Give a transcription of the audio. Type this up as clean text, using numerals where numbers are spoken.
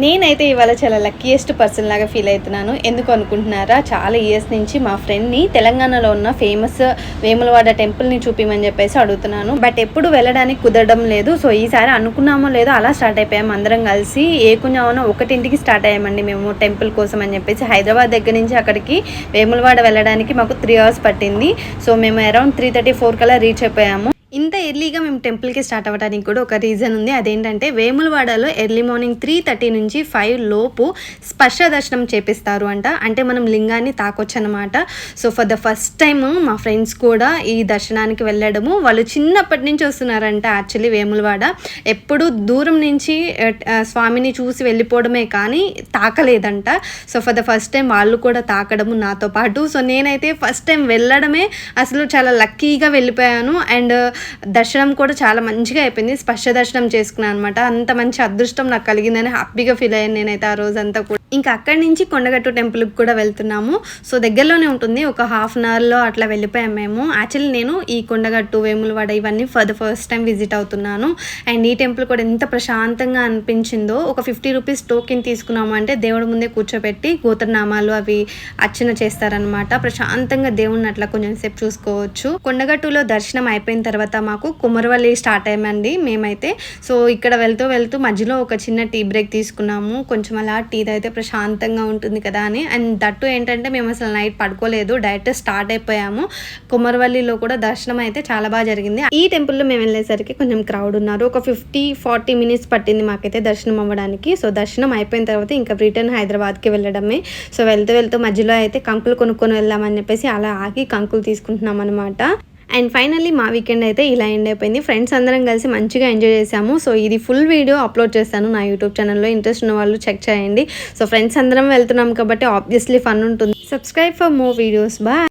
నేనైతే ఇవాళ చాలా లక్కీయెస్ట్ పర్సన్ లాగా ఫీల్ అవుతున్నాను. ఎందుకు అనుకుంటున్నారా, చాలా ఇయర్స్ నుంచి మా ఫ్రెండ్ని తెలంగాణలో ఉన్న ఫేమస్ వేములవాడ టెంపుల్ని చూపిమని చెప్పేసి అడుగుతున్నాను. బట్ ఎప్పుడు వెళ్ళడానికి కుదరడం లేదు. సో ఈసారి అనుకున్నామో లేదో అలా స్టార్ట్ అయిపోయాము అందరం కలిసి. ఏకున్నామో 1ంటికి స్టార్ట్ అయ్యామండి మేము టెంపుల్ కోసం అని చెప్పేసి. హైదరాబాద్ దగ్గర నుంచి అక్కడికి వేములవాడ వెళ్ళడానికి మాకు 3 hours పట్టింది. సో మేము అరౌండ్ 3:30, 4 కల్లా రీచ్ అయిపోయాము. ఇంత ఎర్లీగా మేము టెంపుల్కి స్టార్ట్ అవ్వడానికి కూడా ఒక రీజన్ ఉంది. అదేంటంటే వేములవాడలో ఎర్లీ మార్నింగ్ 3:30 నుంచి 5 లోపు స్పర్శ దర్శనం చేపిస్తారు అంట. అంటే మనం లింగాన్ని తాకొచ్చు అనమాట. So for the first time మా ఫ్రెండ్స్ కూడా ఈ దర్శనానికి వెళ్ళడము. వాళ్ళు చిన్నప్పటి నుంచి వస్తున్నారంట యాక్చువల్లీ వేములవాడ. ఎప్పుడు దూరం నుంచి స్వామిని చూసి వెళ్ళిపోవడమే కానీ తాకలేదంట. So for the first time వాళ్ళు కూడా తాకడము నాతో పాటు. సో నేనైతే ఫస్ట్ టైం వెళ్ళడమే అసలు చాలా లక్కీగా వెళ్ళిపోయాను. అండ్ దర్శనం కూడా చాలా మంచిగా అయిపోయింది. స్పర్శ దర్శనం చేసుకున్నాను అనమాట. అంత మంచి అదృష్టం నాకు కలిగిందని హ్యాపీగా ఫీల్ అయ్యాను నేనైతే ఆ రోజంతా కూడా. ఇంకా అక్కడి నుంచి కొండగట్టు టెంపుల్కి కూడా వెళ్తున్నాము. సో దగ్గరలోనే ఉంటుంది, ఒక 1/2 hourలో అట్లా వెళ్ళిపోయాము మేము. యాక్చువల్లీ నేను ఈ కొండగట్టు, వేములవాడ ఇవన్నీ for the first time visit అవుతున్నాను. అండ్ ఈ టెంపుల్ కూడా ఎంత ప్రశాంతంగా అనిపించిందో. ఒక 50 రూపీస్ టోకెన్ తీసుకున్నాము అంటే దేవుడి ముందే కూర్చోబెట్టి గోత్రనామాలు అవి అర్చన చేస్తారనమాట. ప్రశాంతంగా దేవుడిని అట్లా కొంచెం సేపు చూసుకోవచ్చు. కొండగట్టులో దర్శనం అయిపోయిన తర్వాత మాకు కుమరవల్లి స్టార్ట్ అయ్యామండి మేమైతే. సో ఇక్కడ వెళ్తూ వెళ్తూ మధ్యలో ఒక చిన్న టీ బ్రేక్ తీసుకున్నాము. కొంచెం అలా టీ అయితే ప్రశాంతంగా ఉంటుంది కదా అని. అండ్ దట్టు ఏంటంటే మేము అసలు నైట్ పడుకోలేదు, డైరెక్ట్ స్టార్ట్ అయిపోయాము. కుమరవల్లిలో కూడా దర్శనం అయితే చాలా బాగా జరిగింది. ఈ టెంపుల్లో మేము వెళ్ళేసరికి కొంచెం క్రౌడ్ ఉన్నారు. ఒక 50-40 minutes పట్టింది మాకైతే దర్శనం అవ్వడానికి. సో దర్శనం అయిపోయిన తర్వాత ఇంకా రిటర్న్ హైదరాబాద్కి వెళ్ళడమే. సో వెళ్తూ మధ్యలో అయితే కంకులు కొనుక్కొని వెళ్దామని చెప్పేసి అలా ఆగి కంకులు తీసుకుంటున్నాం అనమాట. అండ్ ఫైనల్లీ మా వీకెండ్ అయితే ఇలా ఎండ్ అయిపోయింది. ఫ్రెండ్స్ అందరం కలిసి మంచిగా ఎంజాయ్ చేసాము. సో ఇది ఫుల్ వీడియో అప్లోడ్ చేస్తాను నా యూట్యూబ్ ఛానల్లో. ఇంట్రెస్ట్ ఉన్న వాళ్ళు చెక్ చేయండి. సో ఫ్రెండ్స్ అందరం వెళ్తున్నాం కాబట్టి ఆబ్వియస్లీ ఫన్ ఉంటుంది. Subscribe for more videos. Bye.